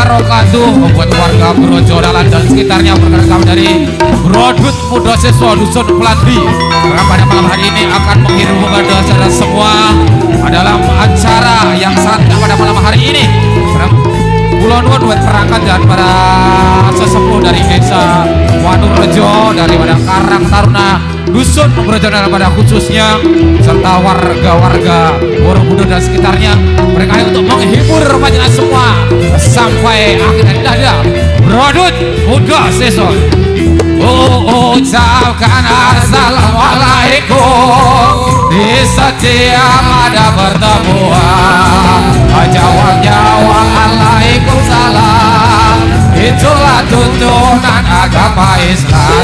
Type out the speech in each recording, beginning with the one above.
wabarakatuh. Buat warga Brojodalan dan sekitarnya, perkenalkan dari Brodut Muda Siswa Dusun Pelanti. Pada malam hari ini akan menghirup saudara semua dalam acara yang sangat pada malam hari ini. Kulon buat perangkat dan para sesepuh dari desa Wanurejo, daripada Karang Taruna Dusun Brojodalan pada khususnya, serta warga-warga Borobudur dan sekitarnya, mereka untuk menghibur panjenengan semua sampai akhir dada Brodut Muda Siswa. Ucapkan assalamualaikum di setiap ada pertemuan. Jawabnya waalaikumsalam. Itulah tuntunan agama Islam.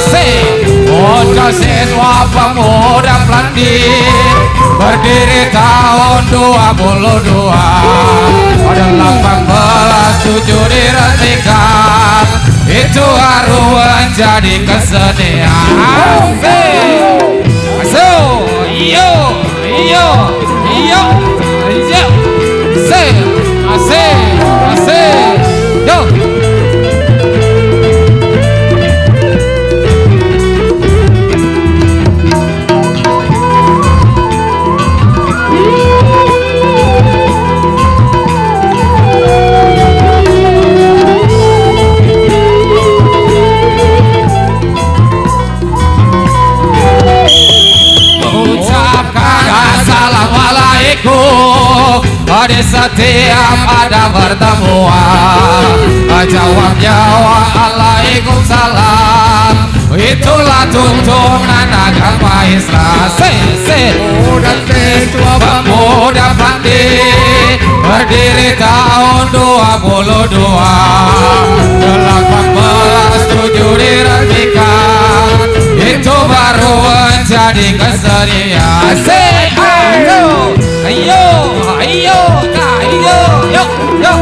Muda Siswa Pemuda Pelanti berdiri tahun 22 pada 18 diresmikan. Itu harus menjadi kesenian. Iyo, iyo, iyo, iyo, asik, yo. Di setiap ada pertemuan, jawabnya waalaikumsalam. Itulah tuntunan agama Islam. Muda Siswa Pemuda Pelanti berdiri tahun 22, 18 diresmikan. Itu baru menjadi kesenian. Ayo, ayo, ayo, yuk, yuk.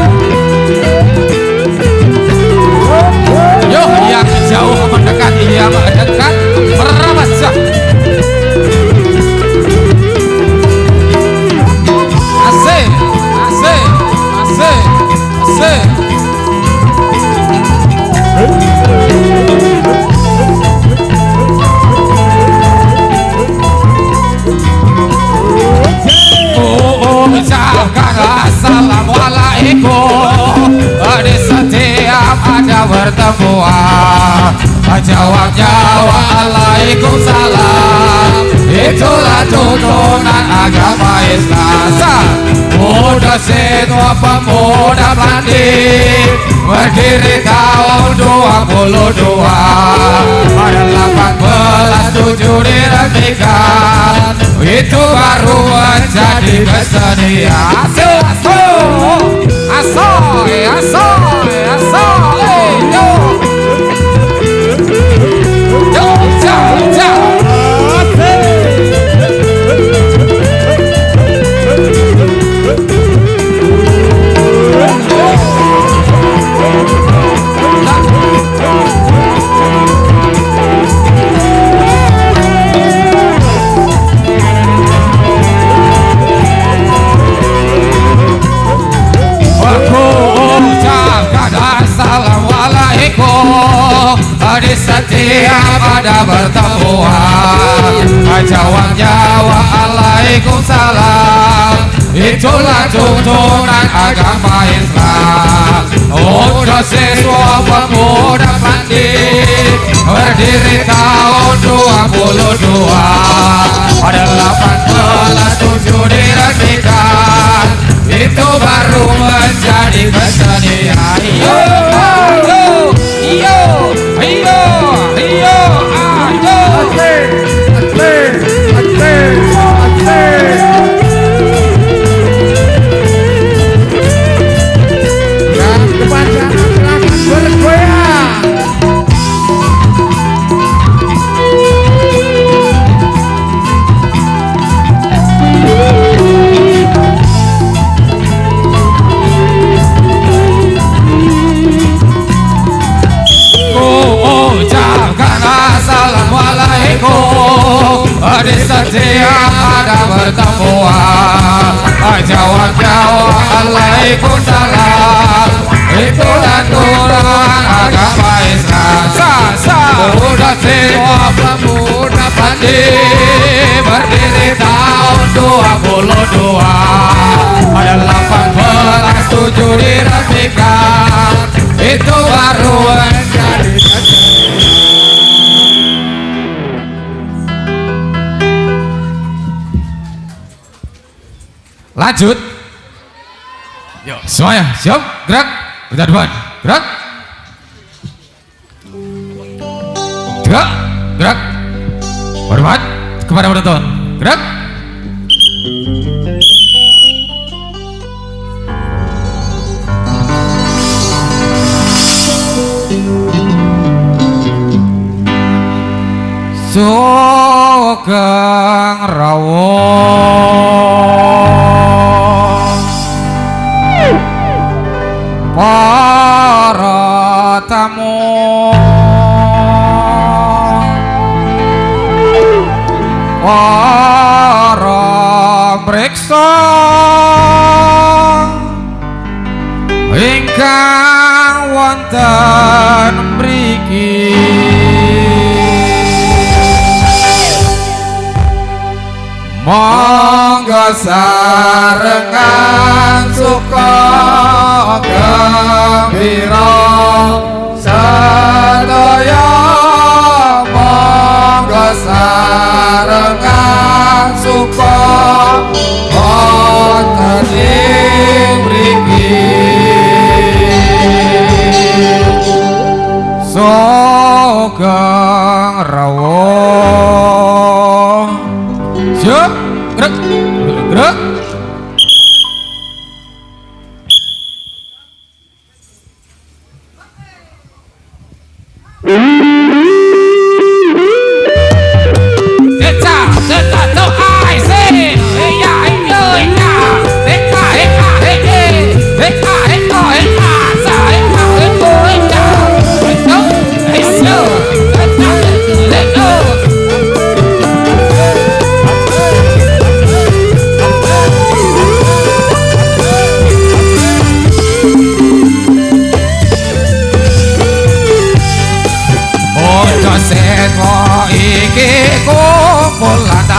Yuk, yang jauh mendekat, yang dekat merapat sah. Asik, asik, asik, asik. Ucapkan assalamualaikum di setiap ada pertemuan. Jawabnya waalaikumsalam. Itulah tuntunan agama Islam. Muda Siswa Pemuda Pelanti berdiri tahun 22 pada 18 diresmikan. Itu baru menjadi kesenian. Asoy, yo. Yo, jauh. Di setiap ada pertemuan, jawabnya waalaikumsalam. Itulah tuntunan agama Islam. Muda Siswa Pemuda Pelanti berdiri tahun 22 pada 18 diresmikan. Itu baru menjadi kesenian. Iyo, iyo, iyo, iyo, ayo. Di setiap ada pertemuan, jawabnya waalaikumsalam. Itulah lanjut. Yuk semuanya siap, gerak, kita depan, gerak, gerak, gerak, hormat kepada penonton, gerak. Sugeng rawuh para tamu, para mriksa ingkang wonten mriki. Monggo sarengan suka gembira sedaya, monggo sarengan suka wonten ing mriki. Sugeng rawuh siap, gerak, gerak.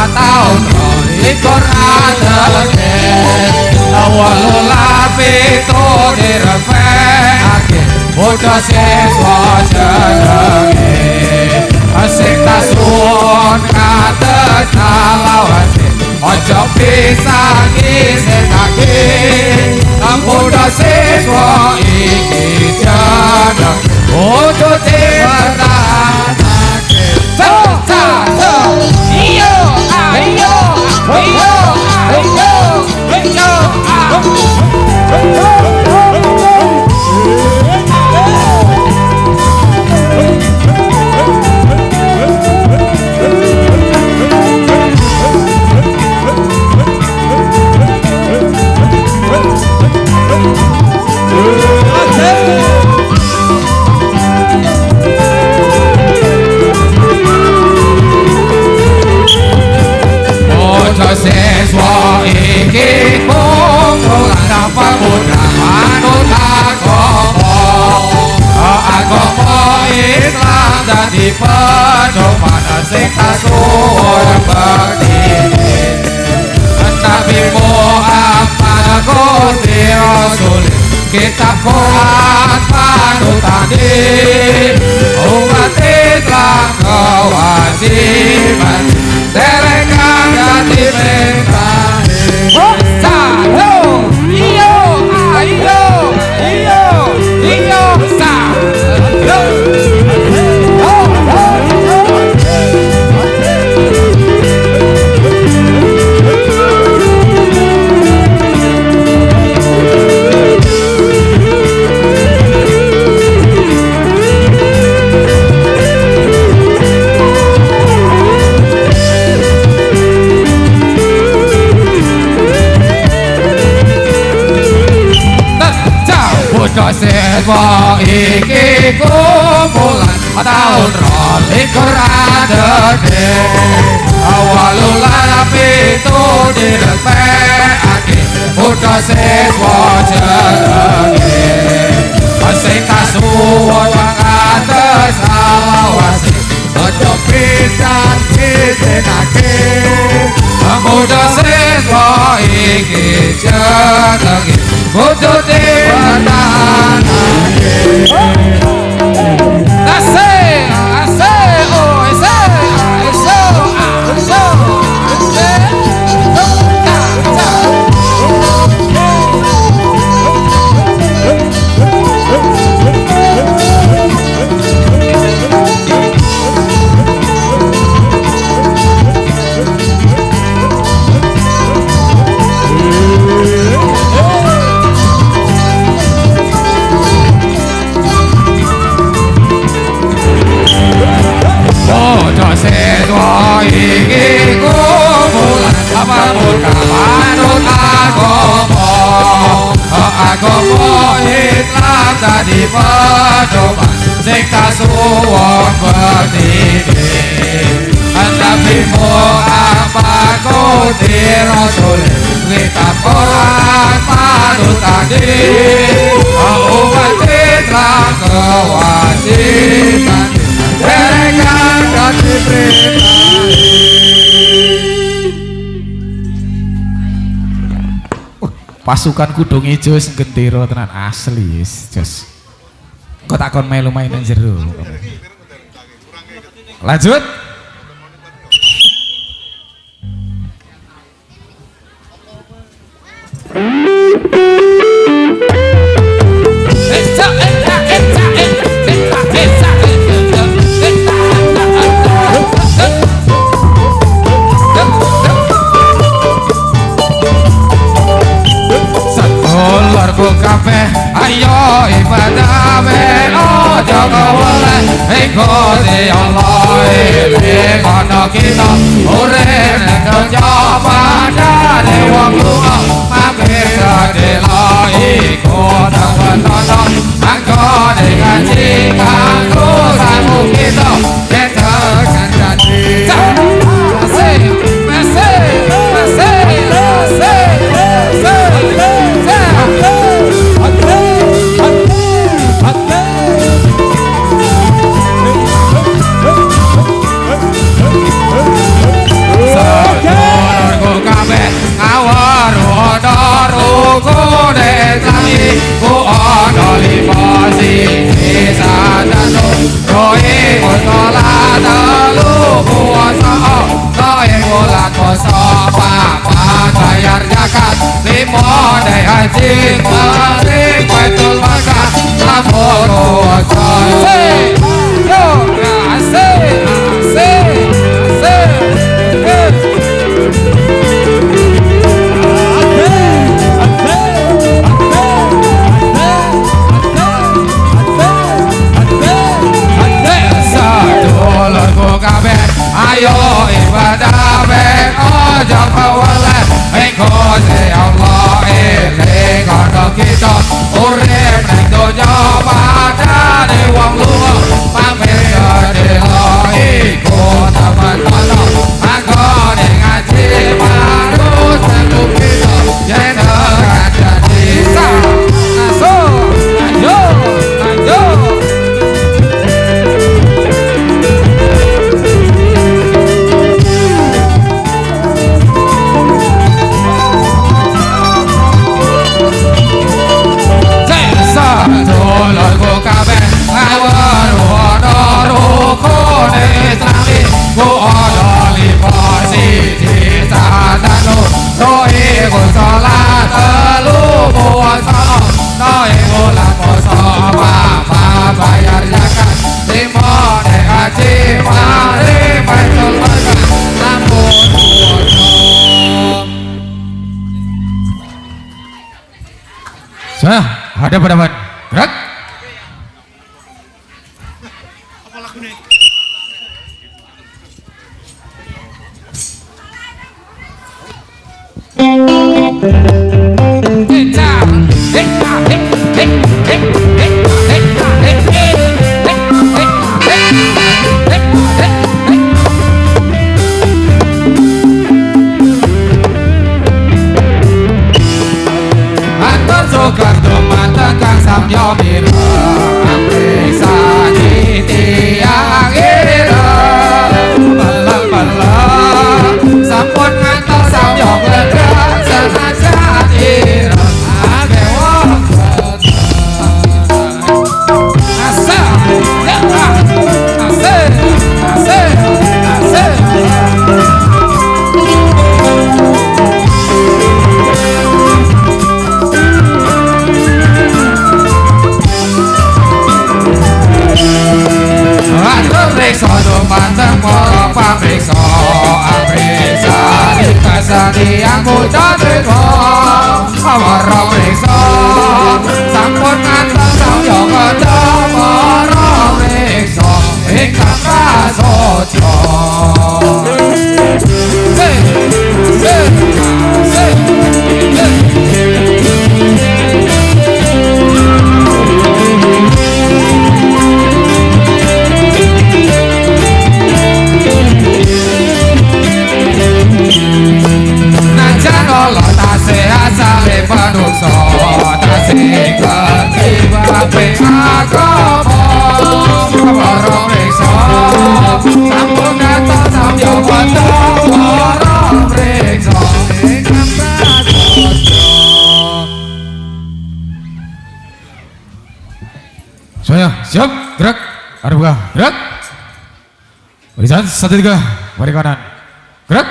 Tahun likur adeget awalula pito direpekake bocah siswa jenenge asik tasuwun kados salawase aja pisah ngisekake bocah siswa iki jeneng bocah dipertahanake. Iyo ayo ayo ayo ayo siswa iki kumpulan dapat muda manut agama Islam dadi pedoman sing kasuwun berdiri. Nabi Muhammad Gusti Rasul kitab Quran panutane umat Islam kewajiban dereka dadi mengkane. Satu iyo ayo iyo iyo satu. Siswa iki kumpulan tahun likur adeget awalula pito direpekake bocah siswa jenenge sing kasuwun kados salawase aja pisan ngisekake bocah siswa iki jenenge bocah dipertahanake. manut agama Islam dadi pedoman sing kasuwun berdiri Nabi Muhammad kuti Rasul kitab Quran manut hadis umat Islam kewajiban mereka dan diberi pasukan kudung ijo sing gendera tenan asli jos kok takon melu main nang jero lanjut kabeh ayo ibadah ojo kawale ikuti Allah eling ana kita urip ning donya padane wong lunga mampir kadela ikut tanpa anggone ngaji kanggo sangu kita ketekan janji ada pendapat gerak apa lagunya samyo biro amrisa di tiang ira belang-belang sampun ngantos samyo gledek senaja ira agewo asal Rekso dumateng para pamriksa amriksa dikasani yang bocah teko para mriksa sampun ngantos samya para mriksa ingkang raso ojo najan Allah tasih asale panungso tasih ketiba agama para meksa sampun datang samya wata para meksa ingkang prasaja saya siap gerak arah buka gerak barisan 1-3 bari kanan gerak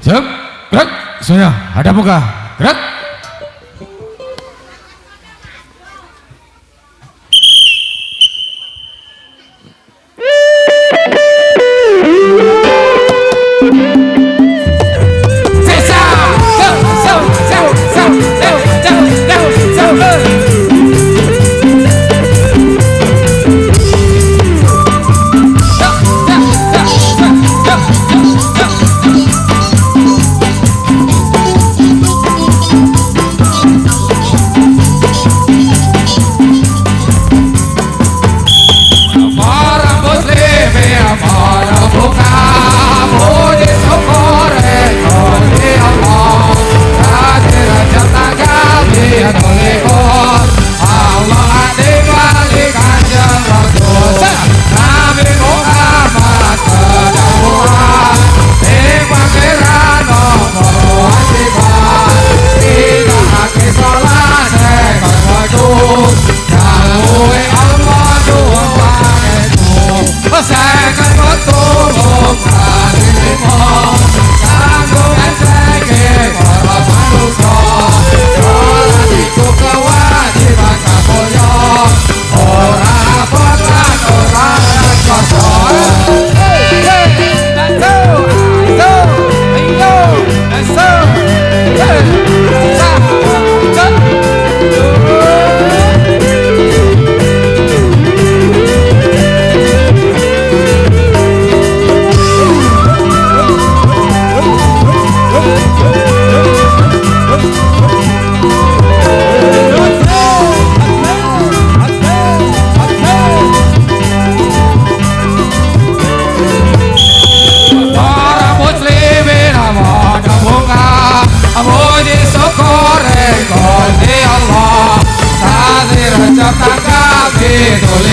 siap gerak semuanya hadap muka gerak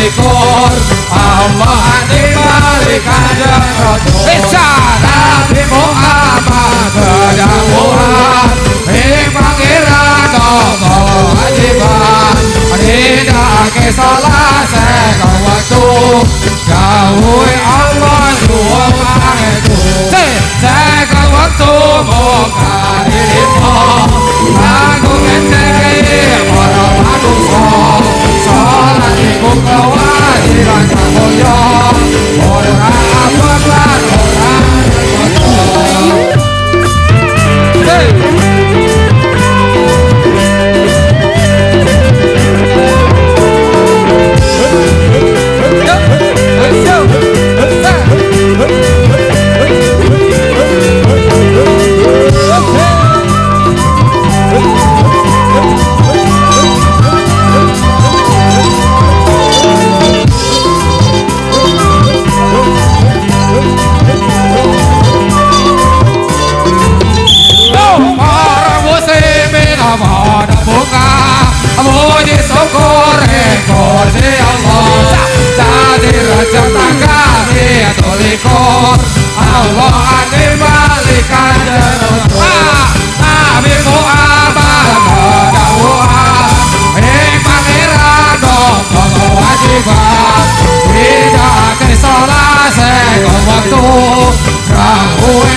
likur Allah dibalikan Rasul bicara Nabi Muhammad kedamuan pangeran Allah wajiban tidak kesalah sekal waktu gawe Allah dua pangetu sekal waktu muka dirimu aku ngecek kowe